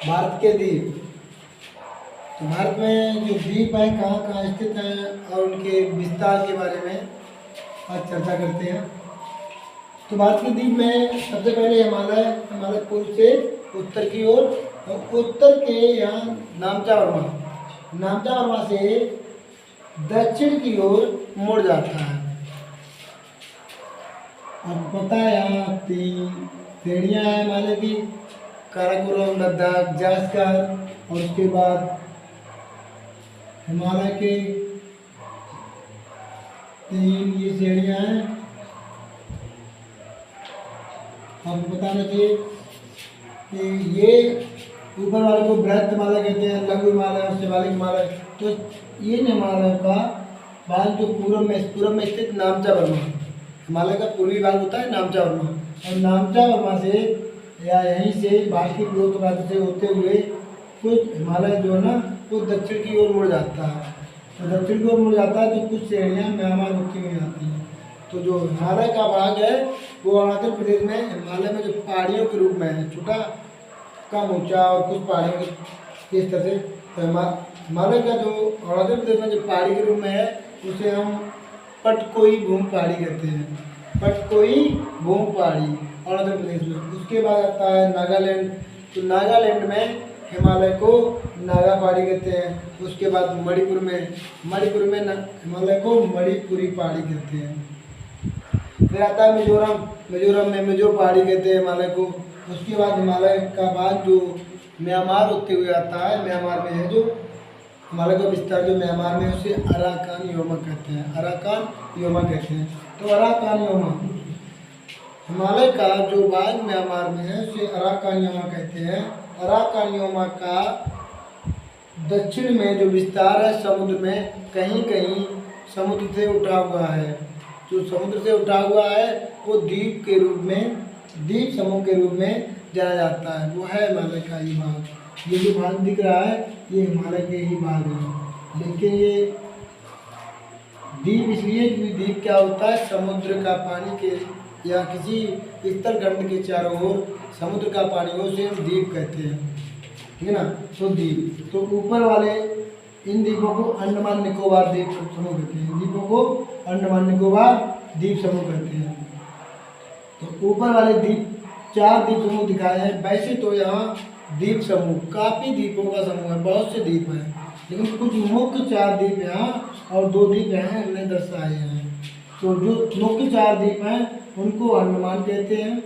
भारत के द्वीप। तो भारत में जो द्वीप हैं कहाँ कहाँ स्थित हैं और उनके विस्तार के बारे में आज चर्चा करते हैं। तो भारत के द्वीप में सबसे पहले हिमालय पूर्व से उत्तर की ओर और उत्तर के यहाँ नामचा वर्मा से दक्षिण की ओर मुड़ जाता है। अब पता है यहाँ तीन श्रेणियाँ हैं हिमालय की, काराकोरम, लद्दाख, जास्कर और उसके बाद हिमालय के तीन ये श्रेणियाँ हैं। आपको बताना चाहिए कि ये ऊपर वाले को बृहद हिमालय कहते हैं, लघु हिमालय और शिवालिक हिमालय। तो ये हिमालय का भाग जो पूर्व में स्थित नामचा वर्मा, हिमालय का पूर्वी भाग होता है नामचा वर्मा, और नामचा वर्मा से या यहीं से भारत की पूर्वोत्तर राज्य से होते हुए कुछ हिमालय जो है ना वो दक्षिण की ओर मुड़ जाता है। तो दक्षिण की ओर मुड़ जाता है तो कुछ श्रेणियाँ म्यांमार होती हुई आती हैं। तो जो हिमालय का भाग है वो अरुणाचल प्रदेश में हिमालय में जो पहाड़ियों के रूप में है, छोटा कम ऊंचा और कुछ पहाड़ियों के इस तरह से। तो हिमालय का जो अरुणाचल प्रदेश में जो पहाड़ी के रूप में है उसे हम पटकोई भूमि पहाड़ी कहते हैं, पटकोई भूमि पहाड़ी अरुणाचल प्रदेश में। उसके बाद आता है नागालैंड। तो नागालैंड में हिमालय को नागा पहाड़ी कहते हैं। उसके बाद मणिपुर में हिमालय को मणिपुरी पहाड़ी कहते हैं। फिर आता है मिजोरम में मिजो पहाड़ी कहते हैं हिमालय को। उसके बाद हिमालय का भाग जो म्यांमार होते हुए आता है, म्यांमार में है जो हिमालय का विस्तार जो म्यांमार में, उसे अराकान योमा कहते हैं, अराकान योमा कहते हैं। तो अराकान योमा हिमालय का जो भाग म्यांमार में है उसे अराकान योमा कहते हैं। अराकान योमा का दक्षिण में जो विस्तार है समुद्र में, कहीं कहीं समुद्र से उठा हुआ है। जो समुद्र से उठा हुआ है वो द्वीप के रूप में, द्वीप समूह के रूप में जाना जाता है, वो है हिमालय का ही भाग। ये जो भाग दिख रहा है ये हिमालय के ही भाग है। लेकिन ये द्वीप इसलिए क्योंकि द्वीप क्या होता है, समुद्र का पानी के या किसी स्थलखंड के चारों ओर समुद्र का पानी हो उसे हम द्वीप कहते हैं, ठीक है ना। तो द्वीप, तो ऊपर वाले इन द्वीपों को अंडमान निकोबार द्वीप समूह कहते हैं, द्वीपों को अंडमान निकोबार द्वीप समूह कहते हैं। तो ऊपर वाले द्वीप 4 द्वीप समूह दिखाए हैं। वैसे तो यहाँ द्वीप समूह काफ़ी द्वीपों का समूह है, बहुत से द्वीप हैं, लेकिन कुछ मुख्य 4 द्वीप यहाँ और 2 द्वीप यहाँ हमने दर्शाए हैं। तो जो मुख्य 4 द्वीप हैं उनको अंडमान कहते हैं,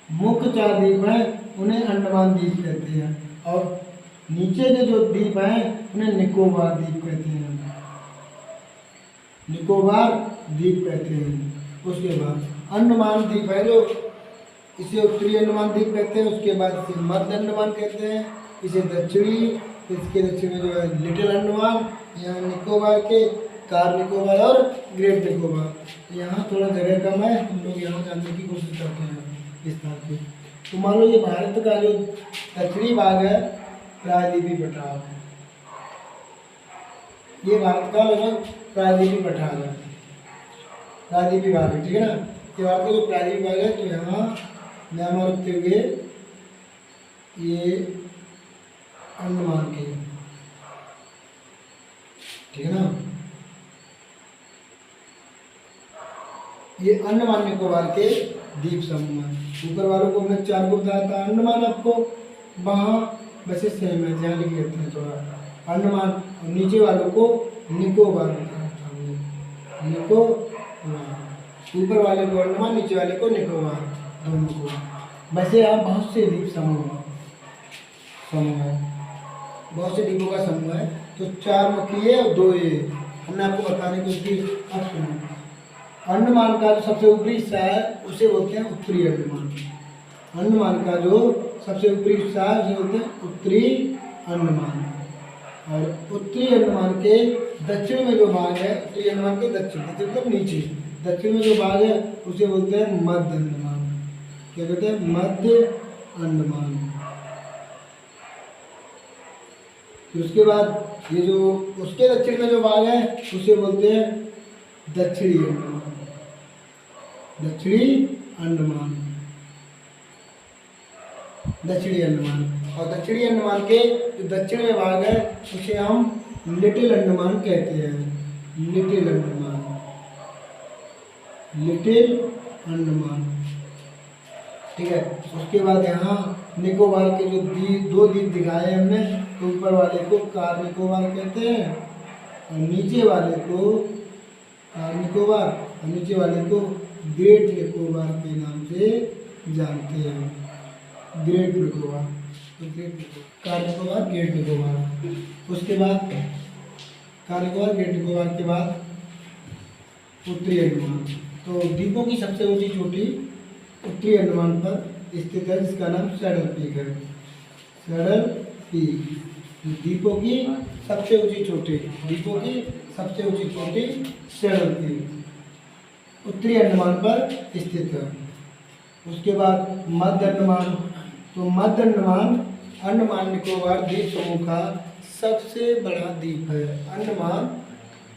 मुख्य 4 द्वीप हैं उन्हें अंडमान द्वीप कहते हैं, और नीचे के जो द्वीप हैं उन्हें निकोबार द्वीप कहते हैं, निकोबार द्वीप कहते हैं। उसके बाद अंडमान द्वीप है जो इसे उत्तरी अंडमान द्वीप कहते हैं। उसके बाद इसे मध्य अंडमान कहते हैं, इसे दक्षिणी, इसके दक्षिण में जो है लिटिल अंडमान, यहाँ निकोबार के कार निकोबार और ग्रेट निकोबार। यहाँ थोड़ा जगह कम है, हम लोग यहाँ जानने की कोशिश करते हैं विस्तार की। तो मान लो ये भारत का जो दक्षिणी भाग है प्रायद्वीपीय पठार, ये भारत का लगभग प्रायद्वीपीय पठार है, प्रायद्वीपीय भाग है, ठीक है ना। ये भारत का जो प्रायद्वीपीय भाग है तो यहाँ म्यांमार होते हुए ये अंडमान के, ठीक है ना। ये अंडमान निकोबार के द्वीप समूह है। ऊपर वालों को हमने 4 को बताया था, अंडमान आपको वहाँ वैसे सेम है, जहाँ लिख लेते हैं थोड़ा अंडमान, और नीचे वालों को निकोबार बताया था, निकोबार। ऊपर वाले को अंडमान, नीचे वाले को निकोबार, दोनों को। वैसे यहाँ बहुत से द्वीप समूह है, बहुत से द्वीपों का समूह है। तो 4 मुख्य और 2 ये हमने आपको बताने की कोशिश। अब सुनो, अंडमान का जो सबसे ऊपरी हिस्सा है उसे बोलते हैं उत्तरी अंडमान। अंडमान का जो सबसे ऊपरी हिस्सा है उसे बोलते हैं उत्तरी अंडमान, और उत्तरी अंडमान के दक्षिण में जो भाग है, उत्तरी अंडमान के दक्षिण मतलब नीचे, दक्षिण में जो भाग है उसे बोलते हैं मध्य अंडमान। क्या कहते हैं? मध्य अंडमान। उसके बाद ये जो उसके दक्षिण में जो भाग है उसे बोलते हैं दक्षिणी अंडमान, दक्षिणी अंडमान, दक्षिणी अंडमान। और दक्षिणी अंडमान के जो दक्षिण में भाग है उसे हम लिटिल अंडमान कहते हैं, लिटिल अंडमान, लिटिल अंडमान। ठीक है। उसके बाद यहाँ निकोबार के जो दो द्वीप दिखाए हमने, तो ऊपर वाले को कार निकोबार कहते हैं और नीचे वाले को कार निकोबार और नीचे वाले को ग्रेट निकोबार के नाम से जानते हैं, ग्रेट निकोबार। तो great Nicobar, car Nicobar, great Nicobar. उसके बाद कार निकोबार, ग्रेट निकोबार के बाद उत्तरी अंडमान। तो द्वीपों की सबसे ऊंची चोटी उत्तरी अंडमान पर स्थित है, जिसका नाम सैडल पीक है, सैडल पीक। द्वीपों की सबसे ऊंची चोटी, द्वीपों की सबसे ऊंची चोटी सैडल पीक उत्तरी अंडमान पर स्थित है। उसके बाद मध्य अंडमान। तो मध्य अंडमान अंडमान निकोबार द्वीप समूह का सबसे बड़ा द्वीप है, अंडमान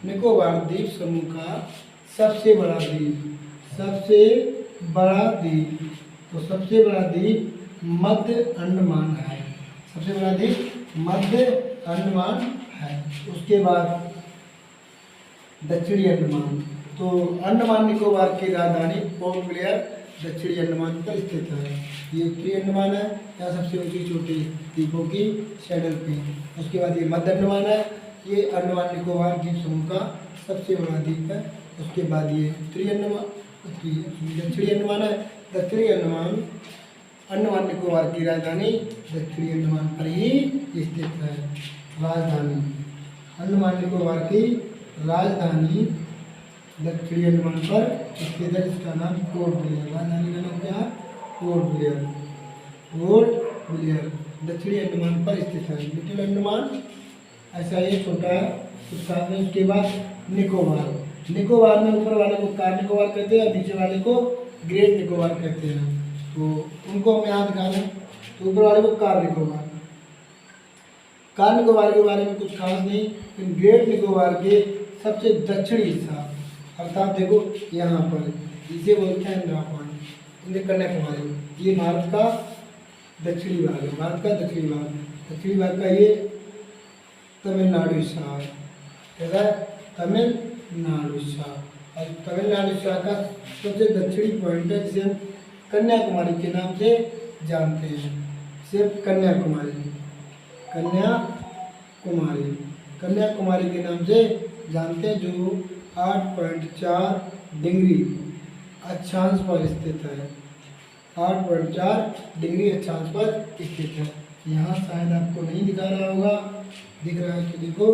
निकोबार द्वीप समूह का सबसे बड़ा द्वीप, सबसे बड़ा द्वीप। तो सबसे बड़ा द्वीप मध्य अंडमान है, सबसे बड़ा द्वीप मध्य अंडमान है। उसके बाद दक्षिणी अंडमान। तो अंडमान निकोबार की राजधानी पोर्ट ब्लेयर दक्षिणी अंडमान पर स्थित है। ये उत्तरी अंडमान है, यहाँ सबसे ऊंची चोटी द्वीपों की सैडल पीक। उसके बाद ये मध्य अंडमान है, ये अंडमान निकोबार द्वीप समूह का सबसे बड़ा द्वीप है। उसके बाद ये उत्तरी अंडमान, दक्षिणी अंडमान है। दक्षिणी अंडमान अंडमान निकोबार की राजधानी दक्षिणी अंडमान पर ही स्थित है। राजधानी अंडमान निकोबार की राजधानी दक्षिणी अंडमान पर स्थित है, जिसका नाम पोर्ट ब्लेयर। राजधानी का नाम क्या है? पोर्ट ब्लेयर, पोर्ट ब्लेयर दक्षिणी अंडमान पर स्थित है। लिटिल अंडमान ऐसा ये छोटा है, कुछ खास नहीं। उसके बाद निकोबार। निकोबार में ऊपर वाले को कार निकोबार कहते हैं और नीचे वाले को ग्रेट निकोबार कहते हैं। तो उनको हम यहाँ दिखा रहे हैं। तो ऊपर वाले को कार निकोबार, कार निकोबार के बारे में कुछ खास नहीं, लेकिन ग्रेट निकोबार के सबसे दक्षिणी हिस्सा, अर्थात देखो यहाँ पर इसे बोलते हैं इंदिरा पॉइंट, इंदिरा कन्याकुमारी। ये भारत का दक्षिणी भाग है, भारत का दक्षिणी भाग। दक्षिणी भाग का ये तमिलनाडु हिस्सा है, कैसा है? तमिलनाडु हिस्सा। और तमिलनाडु हिस्सा का सबसे दक्षिणी पॉइंट है, जिसे हम कन्याकुमारी के नाम से जानते हैं, सिर्फ कन्याकुमारी, कन्याकुमारी, कन्याकुमारी के नाम से जानते हैं, जो 8.4 डिग्री अक्षांश पर स्थित है, 8.4 डिग्री अक्षांश पर स्थित है। यहाँ शायद आपको नहीं दिखा रहा होगा, दिख रहा है तो देखो,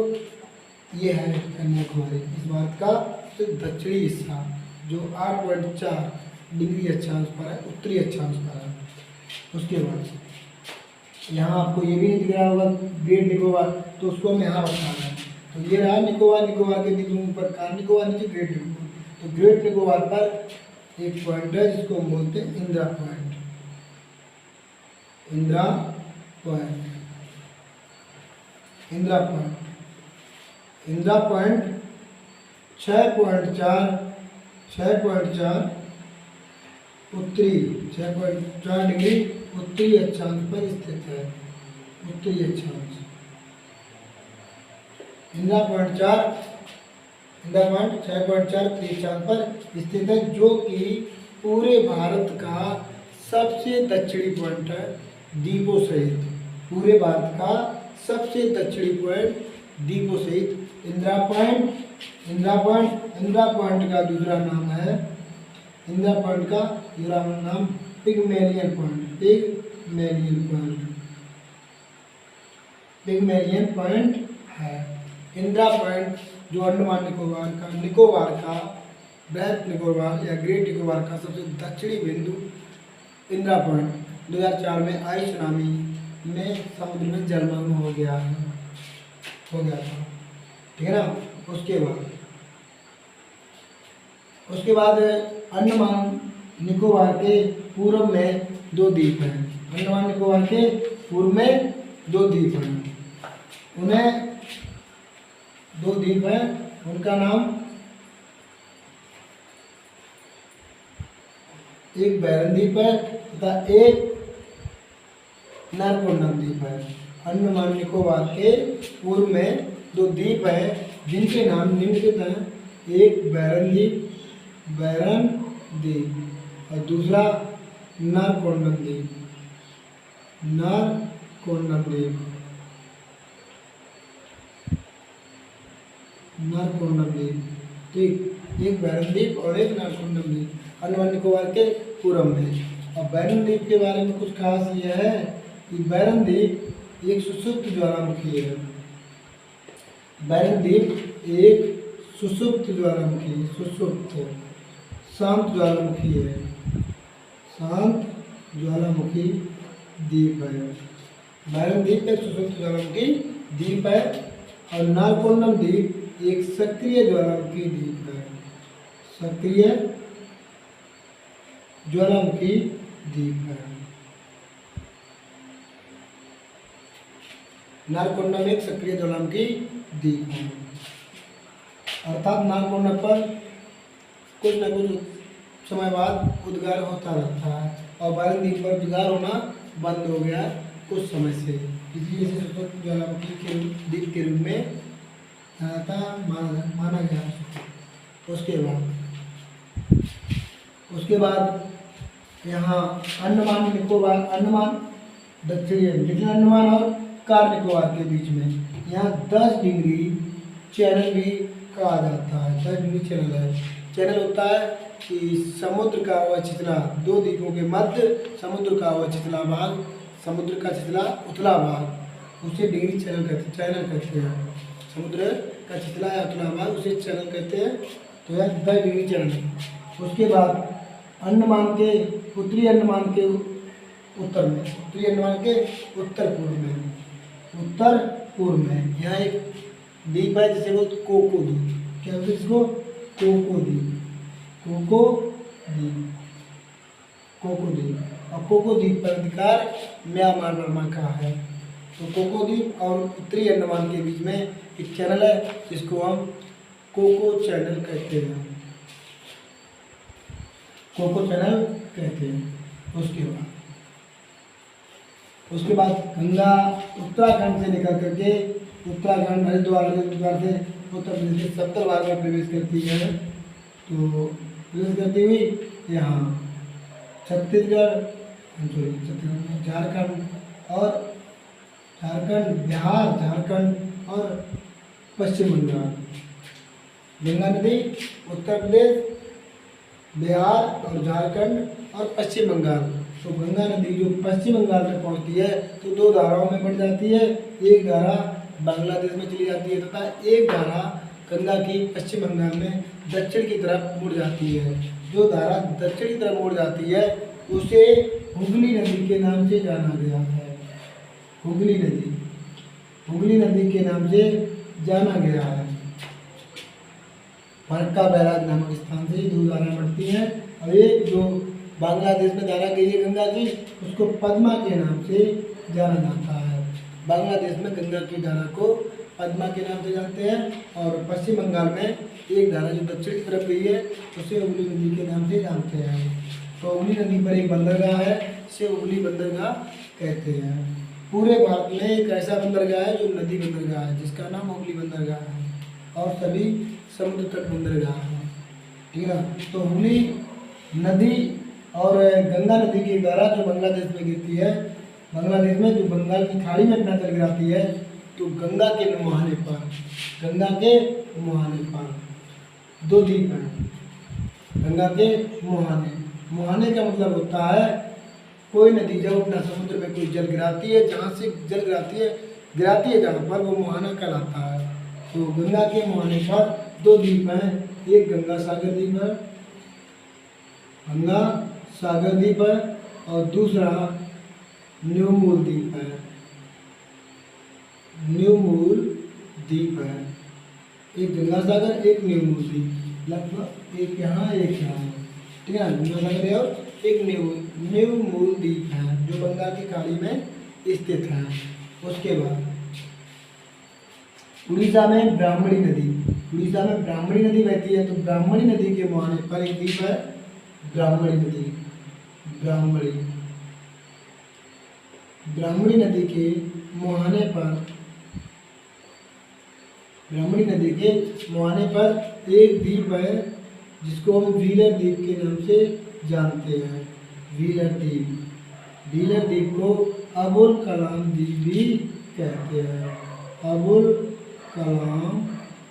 ये है कन्याकुमारी, इस भारत का दक्षिणी हिस्सा जो 8.4 डिग्री अक्षांश पर है, उत्तरी अक्षांश पर है। उसके बाद यहाँ आपको ये भी नहीं दिख रहा होगा ग्रेट निकोबार, तो उसको हम यहाँ रखा है। तो ये रहा निकोबार, निकोबार के द्वीपों पर कार निकोबार, नीचे ग्रेट निकोबार। तो ग्रेट निकोबार पर एक पॉइंट है जिसको हम बोलते हैं Indira point, Indira point, Indira point. Indira point 6.4 उत्तरी 6.4 डिग्री उत्तरी अक्षांश पर स्थित है, उत्तरी अक्षांश। इंदिरा पॉइंट 6.4 उत्तरी अक्षांश पर स्थित है, जो कि पूरे भारत का सबसे दक्षिणी पॉइंट है द्वीपों सहित, पूरे भारत का सबसे दक्षिणी पॉइंट द्वीपों सहित इंदिरा पॉइंट। इंदिरा पॉइंट का दूसरा नाम है, इंदिरा पॉइंट का दूसरा नाम Pygmalion point, Pygmalion point, Pygmalion point है। इंदिरा पॉइंट जो अंडमान निकोबार का बृहद निकोबार या ग्रेट निकोबार का सबसे दक्षिणी बिंदु इंदिरा पॉइंट 2004 में आई सुनामी में समुद्र में जलमग्न हो गया था, ठीक है ना। उसके बाद अंडमान निकोबार के पूर्व में दो द्वीप हैं, अंडमान निकोबार के पूर्व में दो द्वीप हैं, उन्हें दो द्वीप हैं, उनका नाम एक बैरन द्वीप है तथा एक नारकोंडम द्वीप है। अंडमान निकोबार के पूर्व में 2 द्वीप हैं जिनके नाम निम्नलिखित हैं। एक बैरन द्वीप और दूसरा नारकोंडम द्वीप। नारकोंडम द्वीप ठीक, एक बैरन द्वीप और एक नारकोंडम द्वीप अंडमान निकोबार के पूर्व में। और बैरन द्वीप के बारे में कुछ खास यह है कि बैरन द्वीप एक सुषुप्त ज्वालामुखी है। बैरन द्वीप एक सुषुप्त शांत ज्वालामुखी है, शांत ज्वालामुखी द्वीप है। बैरन द्वीप एक सुषुप्त ज्वालामुखी द्वीप है और नारकोंडम द्वीप एक सक्रिय ज्वालामुखी द्वीप है। सक्रिय ज्वालामुखी द्वीप है। नारकोंडम एक सक्रिय ज्वालामुखी द्वीप है। अर्थात नारकोंडम पर कुछ न कुछ समय बाद उद्गार होता रहता है और बैरन द्वीप पर उद्गार होना बंद हो गया कुछ समय से, इसलिए इसे सुषुप्त ज्वालामुखी के द्वीप के रूप में माना गया। उसके बाद यहाँ अंडमान निकोबार, अंडमान दक्षिणी लिटिल अंडमान और कार निकोबार के बीच में यहाँ 10 डिग्री चैनल भी कहा जाता है। 10 डिग्री चैनल है। चैनल होता है कि समुद्र का अवचितला, 2 द्वीपों के मध्य समुद्र का अवचितला भाग, समुद्र का चितला उथला भाग, उसे डिग्री चैनल कहते हैं। समुद्र का चितला या उथला भाग उसे चैनल कहते हैं। तो यह 10 डिग्री चैनल है। उसके बाद अंडमान के उत्तरी अंडमान के उत्तर में, उत्तरी अंडमान के उत्तर पूर्व में यहाँ एक द्वीप है जिसे बोलते कोको द्वीप। क्या बोलते हैं इसको? कोको द्वीप। और कोको द्वीप पर अधिकार म्यांमार बर्मा का है। तो कोको द्वीप और उत्तरी अंडमान के बीच में एक चैनल है जिसको हम कोको चैनल कहते हैं। उसके बाद गंगा उत्तराखंड से निकल करके उत्तराखंड हरिद्वार से उत्तर प्रदेश के 70 भाग में प्रवेश करती है। तो प्रवेश करती हुई यहाँ छत्तीसगढ़, बिहार, झारखंड और पश्चिम बंगाल। गंगा नदी उत्तर प्रदेश, बिहार और झारखंड और पश्चिम बंगाल। तो गंगा नदी जो पश्चिम बंगाल में पहुंचती है तो 2 धाराओं में बढ़ जाती है। एक धारा बांग्लादेश में चली जाती है तथा एक धारा गंगा की पश्चिम बंगाल में दक्षिण की तरफ मुड़ जाती है। जो धारा दक्षिण की तरफ मुड़ जाती है उसे हुगली नदी के नाम से जाना गया है। हुगली नदी के नाम से जाना गया है। फरक्का बैराज नामक स्थान से 2 धाराएं बढ़ती हैं और एक जो बांग्लादेश में धारा गई है गंगा की, उसको पद्मा के नाम से जाना जाता है। बांग्लादेश में गंगा की धारा को पद्मा के नाम से जानते हैं और पश्चिम बंगाल में एक धारा जो दक्षिण की तरफ गई है उसे हुगली नदी के नाम से जानते हैं। तो हुगली नदी पर एक बंदरगाह है, इसे हुगली बंदरगाह कहते हैं। पूरे भारत में एक ऐसा बंदरगाह है जो नदी बंदरगाह है जिसका नाम हुगली बंदरगाह है और सभी समुद्र तट बंदरगाह है। ठीक है। तो हुगली नदी और गंगा नदी की धारा जो बांग्लादेश में गिरती है, बांग्लादेश में जो बंगाल की खाड़ी में अपना चल गिराती है, तो गंगा के मुहाने पर 2 द्वीप हैं। गंगा के मुहाने का मतलब होता है कोई नदी जब अपना समुद्र में कोई जल गिराती है, जहाँ से जल गिराती है जहाँ पर वो मुहाना कहलाता है। तो गंगा के मुहाने पर 2 द्वीप हैं। एक गंगा सागर द्वीप है और दूसरा न्यू मूल द्वीप है। एक गंगा सागर, एक न्यू मूल द्वीप, लगभग एक यहाँ एक यहाँ। ठीक है। गंगा सागर और एक न्यू मूल द्वीप है जो बंगाल की खाड़ी में स्थित है। उसके बाद उड़ीसा में ब्राह्मणी नदी बहती है। तो ब्राह्मणी नदी के मुहाने पर एक द्वीप है ब्राह्मणी नदी के मुहाने पर एक द्वीप है जिसको हम व्हीलर द्वीप के नाम से जानते हैं। व्हीलर द्वीप को अबुल कलाम द्वीप भी कहते हैं। अबुल कलाम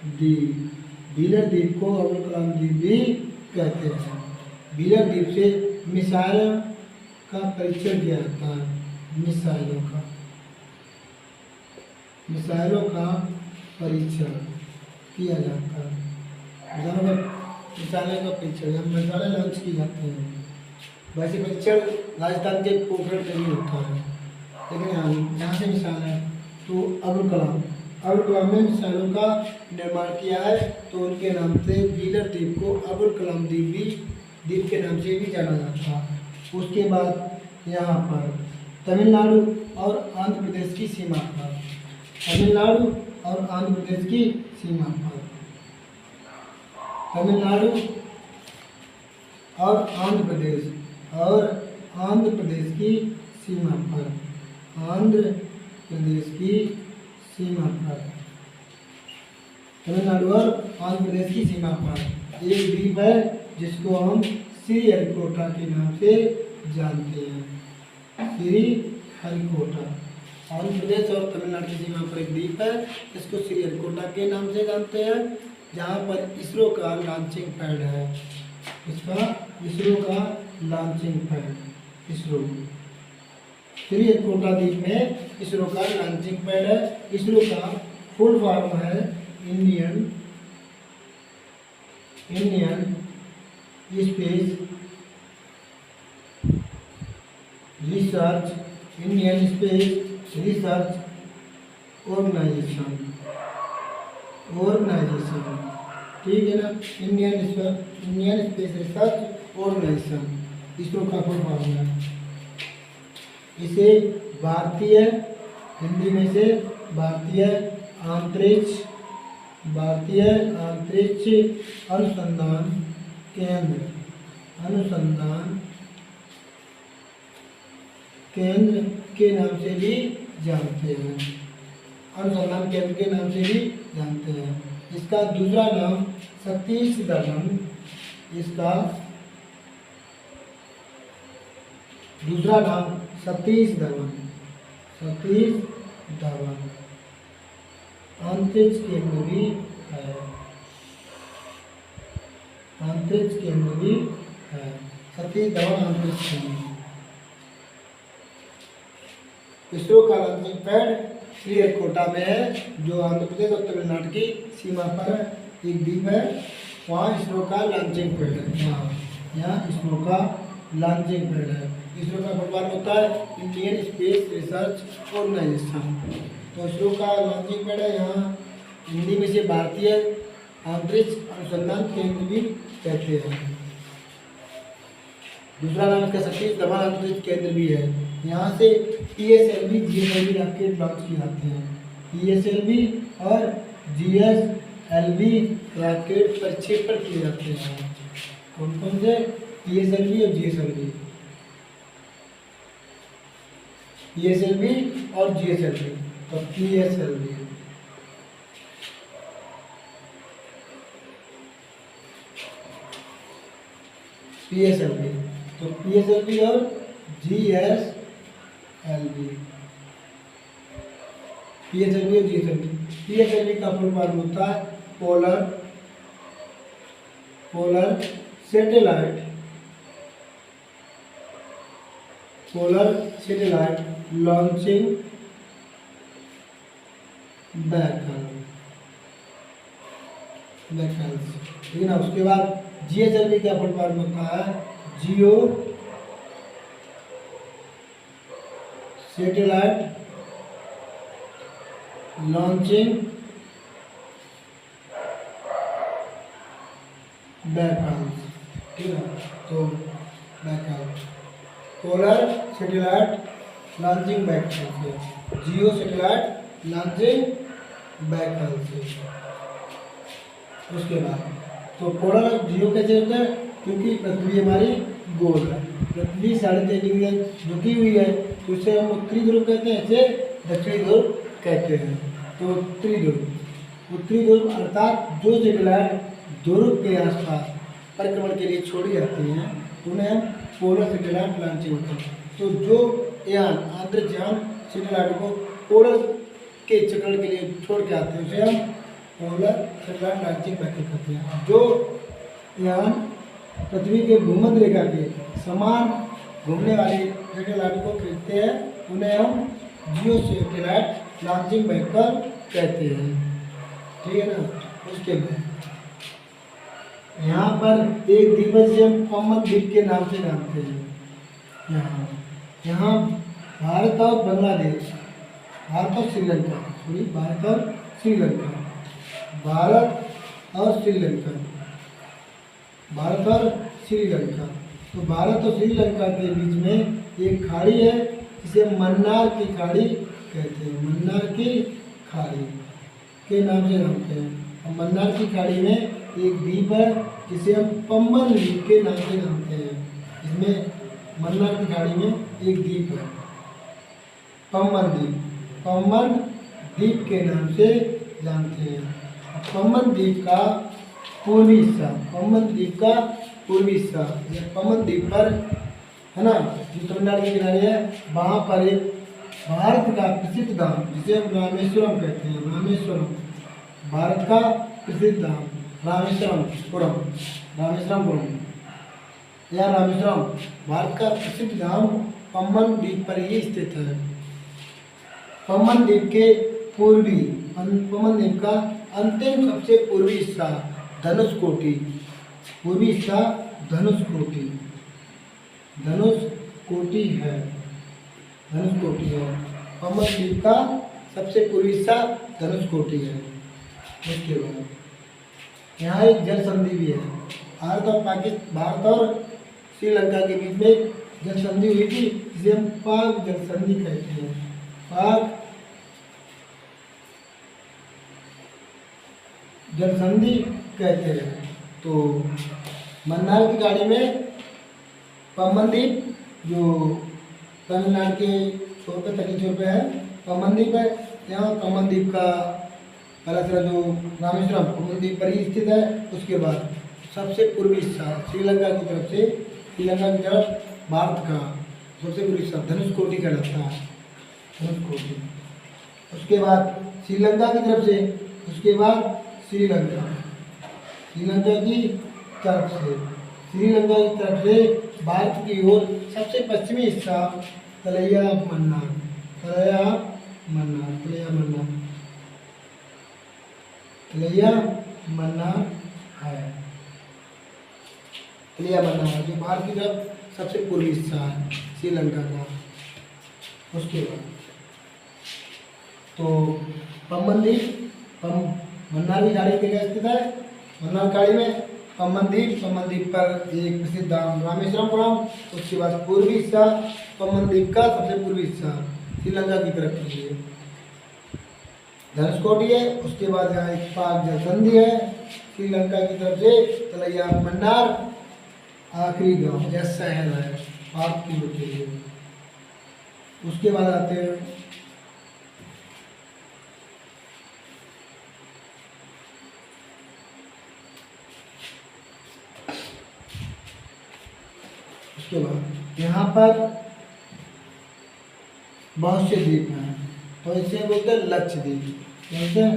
द्वीप, व्हीलर द्वीप को अबुल कलाम द्वीप भी कहते हैं। व्हीलर द्वीप से मिसाइल का परीक्षण किया जाता है। मिसाइलों का परीक्षण किया जाता है। मिसाइलों का परीक्षण या मिसाइलें लॉन्च की जाती हैं। वैसे परीक्षण राजस्थान के पोखरण में भी होता है, लेकिन यहाँ से मिसाइल है तो अबुल कलाम ने मिसाइलों का निर्माण किया है, तो उनके नाम से व्हीलर द्वीप को अबुल कलाम द्वीप के नाम से भी जाना जाता है। उसके बाद यहाँ पर तमिलनाडु और आंध्र प्रदेश की सीमा पर तमिलनाडु और आंध्र प्रदेश की सीमा पर तमिलनाडु और आंध्र प्रदेश की सीमा पर तमिलनाडु और आंध्र प्रदेश की सीमा पर एक द्वीप है जिसको हम श्रीहरिकोटा के नाम से जानते हैं। श्रीहरिकोटा, आंध्र प्रदेश और तमिलनाडु की सीमा पर एक द्वीप है इसको श्रीहरिकोटा के नाम से जानते हैं, जहाँ पर इसरो का लॉन्चिंग पैड है। इसरो का लॉन्चिंग पैड श्रीहरिकोटा द्वीप में इसरो का लॉन्चिंग पैड है। इसरो का फुल फॉर्म है इंडियन स्पेस रिसर्च ऑर्गेनाइजेशन, ठीक है ना। Indian Space Research Organisation ISRO का फुल फॉर्म है। इसे भारतीय, हिंदी में से भारतीय अंतरिक्ष अनुसंधान केंद्र के नाम से भी जानते हैं। अनुसंधान केंद्र के नाम से भी जानते हैं। इसका दूसरा नाम सतीश धवन, सतीश धवन अंतरिक्ष केंद्र भी है। सतीश धवन अंतरिक्ष केंद्र। इसरो का लॉन्चिंग पैड श्रीहरिकोटा में है, जो आंध्र प्रदेश और तमिलनाडु की सीमा पर एक द्वीप है। वहाँ इसरो का लॉन्चिंग पैड है। यहाँ इसरो का लॉन्चिंग पैड है। इसरो का फुल फॉर्म होता है इंडियन स्पेस रिसर्च ऑर्गेनाइजेशन। तो इसरो का लॉन्चिंग पैड है। यहाँ हिंदी में से भारतीय अंतरिक्ष अनुसंधान केंद्र भी कहते हैं। दूसरा नाम इसका सतीश धवन अंतरिक्ष केंद्र भी है। यहाँ से PSLV GSLV रॉकेट लॉन्च किए जाते हैं। PSLV और GSLV रॉकेट प्रक्षेपण किए जाते हैं। कौन कौन से? PSLV और GSLV। PSLV और GSLV। तो PSLV तो PSLV और GSLV। PSLV का फुल फॉर्म होता है पोलर सैटेलाइट लॉन्चिंग व्हीकल्स। ठीक है ना। उसके बाद GSLV का फुल फॉर्म होता है जियो सैटेलाइट लॉन्चिंग व्हीकल्स। ठीक है। तो vehicle polar satellite launching vehicles, geo satellite launching vehicles. उसके बाद तो पोलर जियो कैसे होता है? क्योंकि पृथ्वी हमारी गोल है, पृथ्वी 3.5 डिग्री झुकी हुई है, तो इसे हम उत्तरी ध्रुव कहते हैं, इसे दक्षिणी ध्रुव कहते हैं। तो उत्तरी ध्रुव अर्थात जो सैटेलाइट ध्रुव के आसपास परिक्रमण के लिए छोड़ी जाती हैं उन्हें हम पोलर सैटेलाइट लॉन्चिंग होते हैं। तो जो यान अंतरिक्ष यान सैटेलाइट को पोलर के चक्रण के लिए छोड़ के आते हैं उसे हम पोलर सैटेलाइट लॉन्चिंग व्हीकल कहते हैं। जो यान पृथ्वी के भूमध्य रेखा के समान घूमने वाले सैटेलाइट को खींचते हैं उन्हें हम जियो सैटेलाइट लॉन्चिंग व्हीकल कहते हैं। ठीक है ना। उसके बाद यहाँ पर एक द्वीप जिसे हम पम्बन द्वीप के नाम से जानते हैं। यहाँ भारत और बांग्लादेश, भारत और श्रीलंका, भारत और श्रीलंका, भारत और श्रीलंका, भारत और श्रीलंका। तो भारत और श्रीलंका के बीच में एक खाड़ी है जिसे मन्नार की खाड़ी कहते हैं। मन्नार की खाड़ी के नाम से जानते हैं। मन्नार की खाड़ी में एक द्वीप है जिसे हम पम्बन द्वीप के नाम से जानते हैं। इसमें मन्नार की खाड़ी में एक द्वीप है पम्बन द्वीप, पम्बन द्वीप के नाम से जानते हैं। पम्बन द्वीप का पूर्वी हिस्सा, पम्बन द्वीप का पूर्वी हिस्सा, पम्बन द्वीप पर है ना, जो तमिलनाडु के किनारे है, वहाँ पर एक भारत का प्रसिद्ध धाम जिसे हम रामेश्वरम कहते हैं। रामेश्वरम भारत का प्रसिद्ध धाम, रामेश्वरमपुरम, रामेश्वरमपुरम या रामेश्वरम भारत का प्रसिद्ध धाम पम्बन द्वीप पर ही स्थित है। पम्बन द्वीप के पूर्वी, पम्बन द्वीप का अंतिम सबसे पूर्वी हिस्सा धनुषकोटि, पूर्वी हिस्सा धनुषकोटि, धनुषकोटि है, धनुषकोटि है। पम्बन द्वीप का सबसे पूर्वी हिस्सा धनुषकोटि है। उसके बाद यहाँ एक जल संधि भी है। भारत और श्रीलंका के बीच में जल संधि हुई थी जिसे हम पाक जल संधि कहते हैं। पाक जल संधि कहते हैं। तो मन्नार की खाड़ी में पम्बन द्वीप जो तमिलनाडु के छोर पे, तटीय छोर पे है, पम्बन द्वीप है। यहाँ पम्बन द्वीप का पहला सिरा जो रामेश्वरम पम्बन द्वीप पर ही स्थित है। उसके बाद सबसे पूर्वी हिस्सा श्रीलंका की तरफ से, श्रीलंका की तरफ भारत का सबसे पूर्वी हिस्सा धनुषकोटि कहलाता है, धनुषकोटि। उसके बाद श्रीलंका की तरफ से, उसके बाद श्रीलंका, श्रीलंका की तरफ से, श्रीलंका की तरफ से भारत की ओर सबसे पश्चिमी हिस्सा तलैया मन्नार, तलैया मन्नार, तलैया मन्नार, तलैया मन्नार है, तलैया मन्नार है जो भारत की तरफ सबसे पूर्वी हिस्सा है श्रीलंका का। उसके बाद तो पम्बन द्वीप मन्नार की खाड़ी के लिए स्थित है। मन्नार खाड़ी में पम्बन द्वीप पर एक प्रसिद्ध धाम रामेश्वरमपुरम। उसके बाद पूर्वी हिस्सा पम्बन द्वीप का सबसे पूर्वी हिस्सा श्रीलंका की तरफ के लिए धनुषकोटि है। उसके बाद यहाँ एक पाक जल संधि है श्रीलंका की तरफ से तलैया मन्नार, आखिरी गांव या शहर है पाक की ओर के लिए। उसके बाद आते हैं उसके बाद यहाँ पर बहुत से द्वीप हैं तो इसे बोलते हैं लक्षद्वीप, बोलते हैं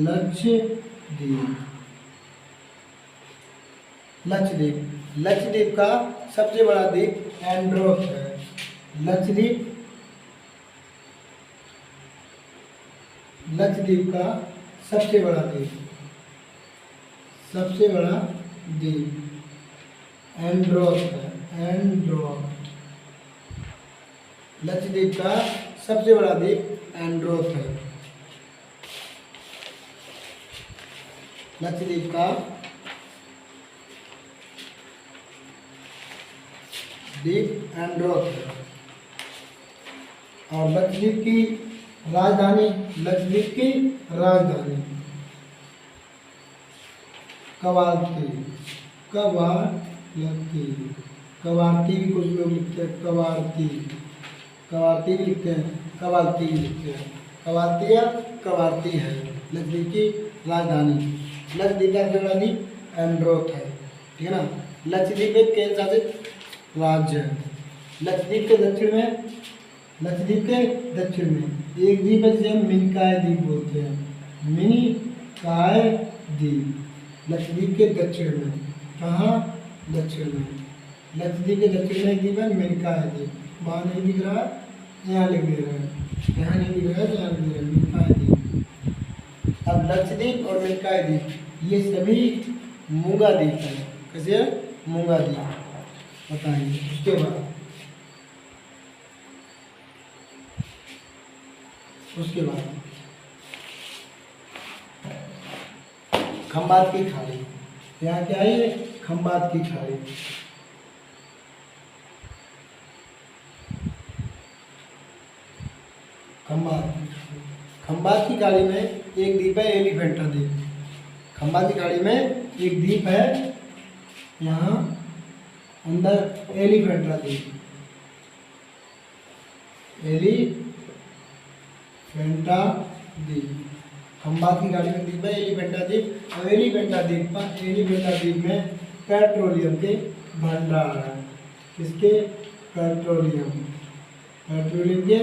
लक्षद्वीप। लक्षद्वीप, लक्षद्वीप का सबसे बड़ा द्वीप एंड्रोथ है। लक्षद्वीप, लक्षद्वीप का सबसे बड़ा द्वीप, सबसे बड़ा द्वीप एंड्रोथ है, एंड्रोथ। लक्षद्वीप का सबसे बड़ा द्वीप एंड्रोथ है। लक्षद्वीप का द्वीप एंड्रोथ है। और लक्षद्वीप की राजधानी, लक्षद्वीप की राजधानी कवारत्ती, कवारत्ती, कवारत्ती भी कुछ लोग लिखते हैं कवारत्ती, कवारती भी लिखते हैं, कवालती भी लिखते हैं। कवालती या कवारती है लक्षद्वीप की राजधानी। लक्षद्वीप का राजधानी एंड्रोथ है, ठीक है ना। लक्षद्वीप एक केंद्र शासित राज्य है। लक्षद्वीप के दक्षिण में एक द्वीप है जिसे हम मिनिकॉय द्वीप बोलते हैं। मिनिकॉय द्वीप लक्षद्वीप के दक्षिण में। कहाँ? दक्षिण में। लक्षद्वीप के दक्षिण में एक द्वीप है मिनिकॉय द्वीप। वहाँ नहीं दिख रहा, यहाँ लिख दे रहे हैं। यहाँ नहीं दिख रहा है, यहाँ लिख दे रहे हैं मिनिकॉय द्वीप। अब लक्षद्वीप और मिनिकॉय द्वीप ये सभी मूंगा द्वीप है। कैसे? मूंगा द्वीप बताएंगे। उसके बाद खंबात की खाड़ी। यहाँ क्या है? खंबात की खाड़ी। खंबात की खाड़ी में एक द्वीप है एलिफेंटा द्वीप। खंबात की खाड़ी में एक द्वीप है यहाँ अंदर एलिफेंटा द्वीप। एलिफेंटा द्वीप खंबात की खाड़ी में द्वीप है एलिफेंटा द्वीप। और एलिफेंटा द्वीप में पेट्रोलियम के भंडार है। किसके? पेट्रोलियम के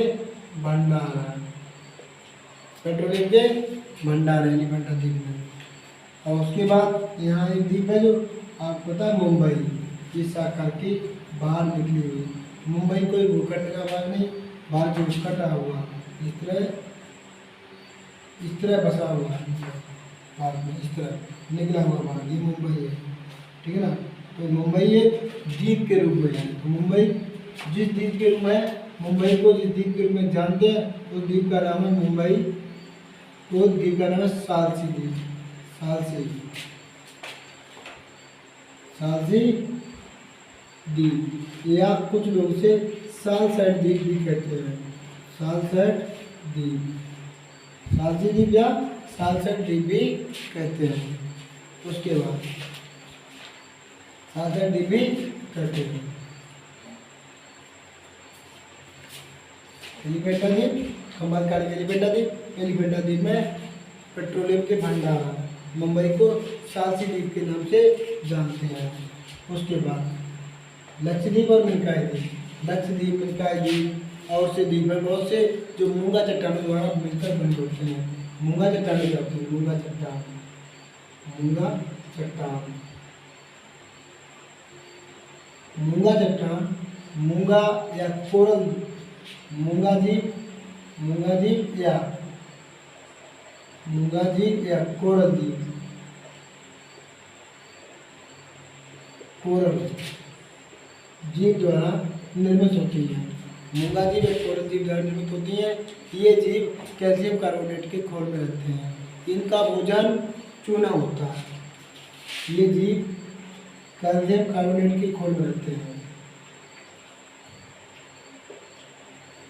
भंडार है। पेट्रोलियम के भंडार है एलिफेंटा द्वीप में। और उसके बाद यहाँ एक द्वीप है जो आपको पता है मुंबई, इस आकार की बाहर निकली हुई। मुंबई कोई भूखंड का भाग नहीं, बाहर की कटा हुआ इस तरह बसा हुआ है भाग में, इस तरह निकला हुआ भाग, ये मुंबई है, ठीक है ना। तो मुंबई एक द्वीप के रूप में है। तो मुंबई जिस द्वीप के रूप में, मुंबई को जिस द्वीप के रूप में जानते हैं उस द्वीप का नाम है मुंबई। तो द्वीप का नाम है सालसी द्वीप। सालसी द्वीप या कुछ लोग इसे सालसेट द्वीप भी कहते हैं। सालसेट द्वीप, सालसी द्वीप या सालसेट द्वीप भी कहते हैं। उसके बाद सालसेट द्वीप भी कहते हैं। एलिफेंटा द्वीप, खंबात खाड़ी में एलिफेंटा द्वीप में पेट्रोलियम के भंडार है। मुंबई को सालसी द्वीप के नाम से जानते हैं। उसके बाद लक्षद्वीप और मिनिकॉय द्वीप। लक्षद्वीप, मिनिकॉय द्वीप और से द्वीप है बहुत से जो मूंगा चट्टानों द्वारा मिलकर बने होते हैं। मूंगा चट्टानें क्या होती है? मूंगा चट्टान मूंगा या कोरल, मूंगा द्वीप या कोरल द्वीप। कोरल जीव द्वारा निर्मित होती है। मूंगा जीव या कोरल जीव द्वारा निर्मित होती है। ये जीव कैल्शियम कार्बोनेट के खोल में रहते हैं। इनका भोजन चूना होता है। ये जीव कैल्शियम कार्बोनेट के खोल में रहते हैं।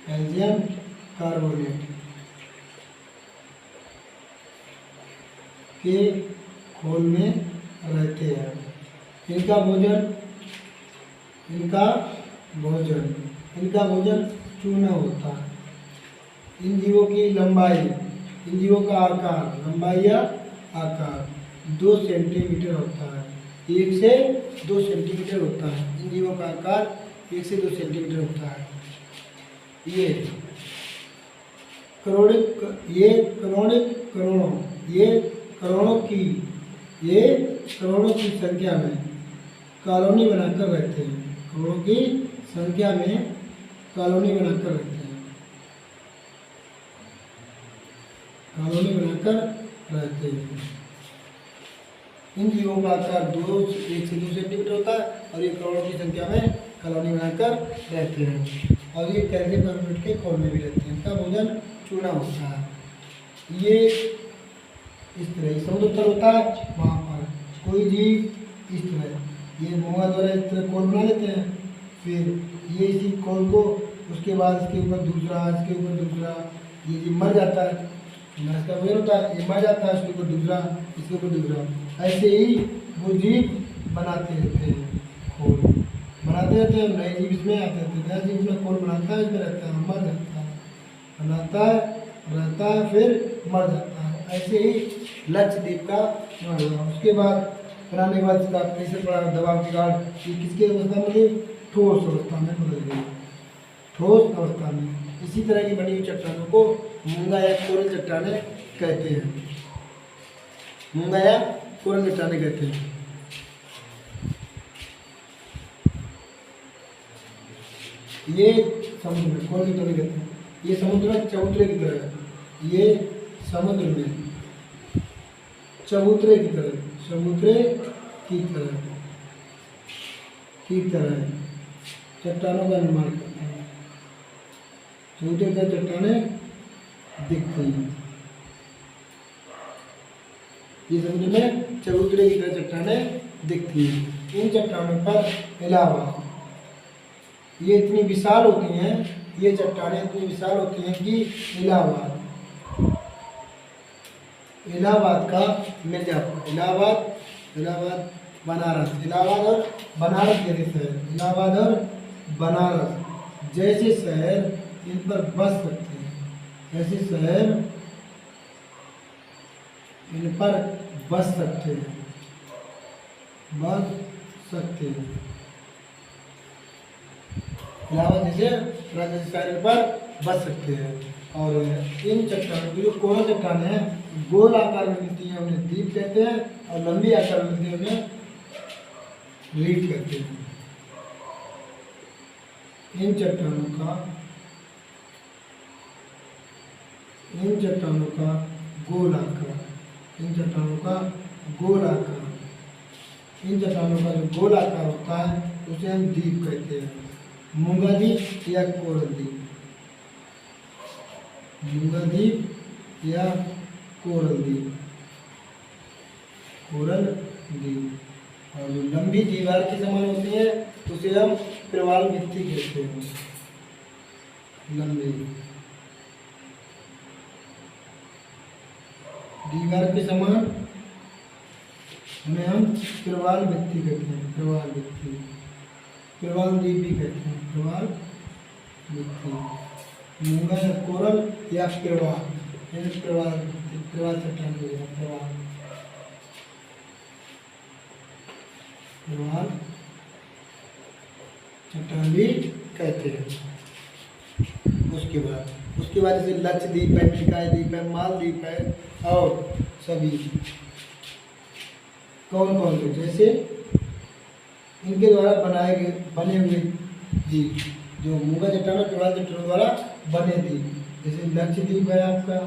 कैल्शियम कार्बोनेट के खोल में रहते हैं। इनका भोजन चूना होता है। इन जीवों की लंबाई, इन जीवों का आकार, लंबाई या आकार 2 सेंटीमीटर होता है। 1 से 2 सेंटीमीटर होता है। इन जीवों का आकार 1 से 2 सेंटीमीटर होता है। ये करोड़ों की संख्या में कॉलोनी बनाकर रहते हैं। करोड़ों की संख्या में कॉलोनी बनाकर रहते हैं। इन जीवों का आकार 1 से 2 सेंटीमीटर होता है और ये करोड़ों की संख्या में कॉलोनी बनाकर रहते हैं। और ये कैल्शियम कार्बोनेट के खोल में भी रहते हैं। इनका भोजन चूना होता है। ये इस तरह समुद्र तल होता है, वहाँ पर कोई जीव इस तरह ये मूंगा द्वारा इस तरह खोल बना लेते हैं। फिर ये इसी खोल को, उसके बाद इसके ऊपर दूसरा, इसके ऊपर दूसरा, ये जीव मर जाता है। इसका भोजन होता है, ये मर जाता है, इसके ऊपर दूसरा, इसके ऊपर दूसरा, ऐसे ही वो जीव बनाते रहते हैं, खोल बनाते रहते हैं, नए जीव इसमें आते हैं। नया जीव इसमें कौन बनाता है, इसमें रहता है, मर जाता है, बनाता है, रहता है, फिर मर जाता है। ऐसे ही लक्षद्वीप का निर्माण हुआ। उसके बाद बनाने के बाद इसका प्रेशर पड़ा, दबाव की गाढ़, ये किसकी अवस्था में थी, ठोस अवस्था में बदल गई, ठोस अवस्था में। इसी तरह की बनी हुई चट्टानों को मूंगा या कोरल चट्टानें कहते हैं, मूंगा या कोरल चट्टानें कहते हैं। ये समुद्र में कोरल चट्टानें कहते हैं। ये समुद्र में चबूतरे की तरह है, ये समुद्र में चबूतरे की तरह, चबूतरे की तरह चट्टानों का निर्माण करते हैं। चबूतरे की चट्टानें दिखती हैं। ये समुद्र में चबूतरे की तरह चट्टानें दिखती हैं। इन चट्टानों पर इलाहाबाद, ये इतनी विशाल होती हैं, ये चट्टानें इतनी विशाल होती हैं कि इलाहाबाद का मिर्जापुर, इलाहाबाद बनारस, इलाहाबाद और बनारस जैसे शहर, इलाहाबाद और बनारस जैसे शहर इन पर बस सकते हैं, ऐसे शहर इन पर बस सकते हैं, इलाहाबाद जैसे राज्य शहर पर बच सकते हैं। और इन चट्टानों की जो कोरल चट्टानें हैं गोल आकार में मिलती हैं, उन्हें द्वीप कहते हैं, और लंबी आकार में मिलती है उन्हें रीफ कहते हैं। इन चट्टानों का गोल आकार, इन चट्टानों का जो गोल आकार होता है उसे हम द्वीप कहते हैं, मूंगा द्वीप या कोरल द्वीप, मूंगा द्वीप या कोरल द्वीप, और जो लंबी दीवार के समान होती है उसे हम प्रवाल भित्ति कहते हैं, लंबी दीवार के समान उन्हें हम प्रवाल भित्ति कहते हैं, प्रवाल द्वीप भी कहते हैं, प्रवाल भित्ति, मूंगा या कोरल या प्रवाल चट्टान हो गया, प्रवाल चट्टान भी कहते हैं। उसके बाद जैसे लक्षद्वीप है, मिलकाई द्वीप है, मालदीप है, और सभी कौन से जैसे इनके द्वारा बने हुए द्वीप, जो मूंगा चट्टान और प्रवाल चट्टानों द्वारा बने द्वीप, जैसे लक्षद्वीप है आपका,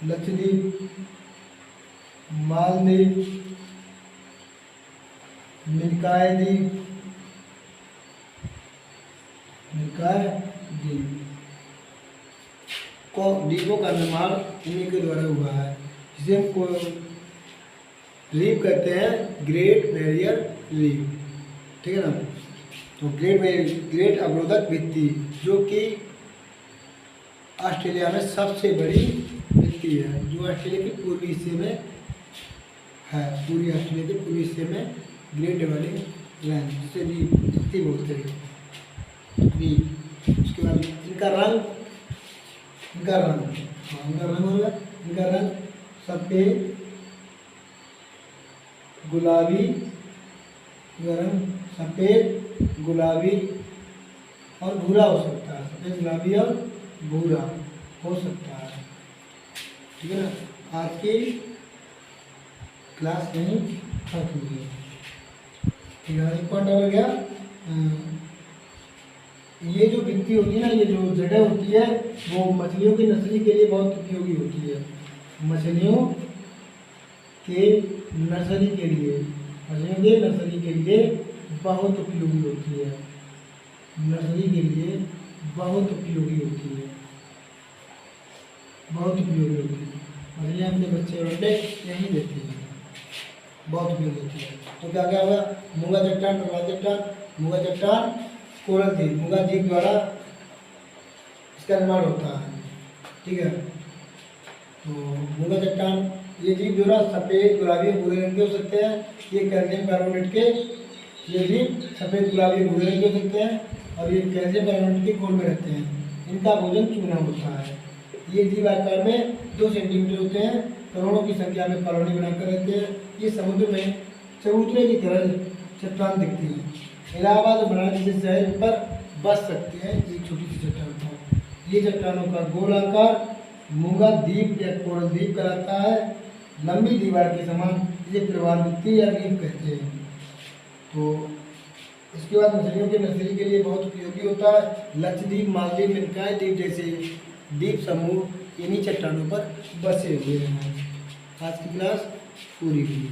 लक्षद्वीप, मालदीप, मिलकाई द्वीप, द्वीपों का निर्माण इन्हीं के द्वारा हुआ है, जिसे हम रीफ कहते हैं, ग्रेट बैरियर रीफ, ठीक है ना। तो ग्रेट अवरोधक भित्ति, जो कि ऑस्ट्रेलिया में सबसे बड़ी भित्ति है, जो ऑस्ट्रेलिया के पूर्वी हिस्से में है, पूरी ऑस्ट्रेलिया के पूर्वी हिस्से में ग्रेट डिवाइडिंग लाइन, जिसे भित्ति बोलते हैं। उसके बाद इनका रंग सफ़ेद, गुलाबी और भूरा हो सकता है, सफ़ेद, गुलाबी और भूरा हो सकता है, ठीक है ना। आज की क्लास यहीं खत्म हुई, ठीक है। एक पॉइंट और गया, ये जो भित्ति होती है ना, ये जो जगह होती है वो मछलियों की नस्ली के लिए बहुत उपयोगी होती है, मछलियों के नर्सरी के लिए बहुत उपयोगी होती है, मछलियाँ अपने बच्चे और अंडे यहीं देती हैं, बहुत उपयोगी होती है। तो क्या क्या होगा, मूंगा चट्टान, कोरल द्वीप, मूंगा द्वीप द्वारा इसका निर्माण होता है, ठीक है। तो मूंगा चट्टान ये जीव जो ना सफ़ेद गुलाबी भूरे रंग के हो सकते हैं। ये कैल्शियम कार्बोनेट के ये जीव सफ़ेद गुलाबी भूरे रंग के हो सकते हैं और ये कैल्शियम कार्बोनेट के घोल में रहते हैं। इनका भोजन चूना होता है। ये जीव आकार में 2 सेंटीमीटर होते हैं। करोड़ों की संख्या में कॉलोनी बनाकर रहते हैं। ये समुद्र में चबूतरे की तरह चट्टान दिखती है। इलाहाबाद और बनारस जैसे शहर पर बस सकते हैं ये छोटी सी चट्टान पर। ये चट्टानों का गोल आकार मूंगा द्वीप या कोरल द्वीप कहलाता है। लंबी दीवार के समान इसे प्रवालवृत्ति या रीफ कहते हैं। तो इसके बाद मछलियों के नर्सरी के लिए बहुत उपयोगी होता है। लक्षद्वीप, मालदीव, मिनकाय द्वीप जैसे द्वीप समूह इन्हीं चट्टानों पर बसे हुए हैं। आज की क्लास पूरी हुई।